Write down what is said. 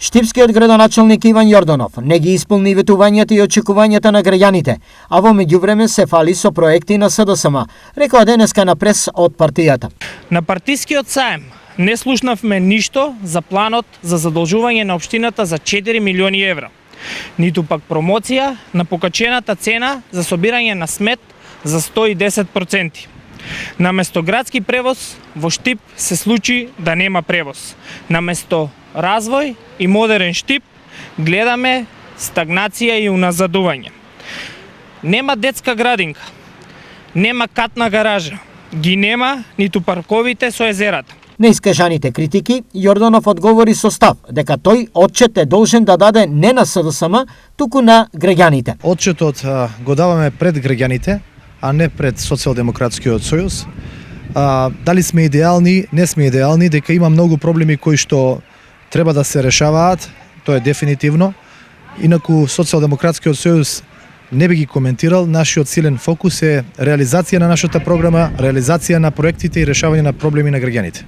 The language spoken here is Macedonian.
Штипскиот градоначалник Иван Јорданов не ги исполни ветувањата и очекувањата на граѓаните, а во меѓувреме се фали со проекти на СДСМ, рекоа денеска на прес од партијата. На партискиот саем не слушнавме ништо за планот за задолжување на општината за 4 милиони евра, ниту пак промоција на покачената цена за собирање на смет за 110%. Наместо градски превоз во Штип се случи да нема превоз. Наместо развој и модерен Штип гледаме стагнација и уназадување. Нема детска градинка, нема катна гаража, ги нема ниту парковите со езерата. На искажаните критики, Јорданов одговори со став дека тој отчет е должен да даде не на СДСМ, туку на граѓаните. Отчетот го даваме пред граѓаните, а не пред Социјалдемократскиот сојуз. Дали сме идеални, не сме идеални, дека има многу проблеми кои што треба да се решаваат, тоа е дефинитивно. Инаку Социјалдемократскиот сојуз не би ги коментирал. Нашиот силен фокус е реализација на нашата програма, реализација на проектите и решавање на проблеми на граѓаните.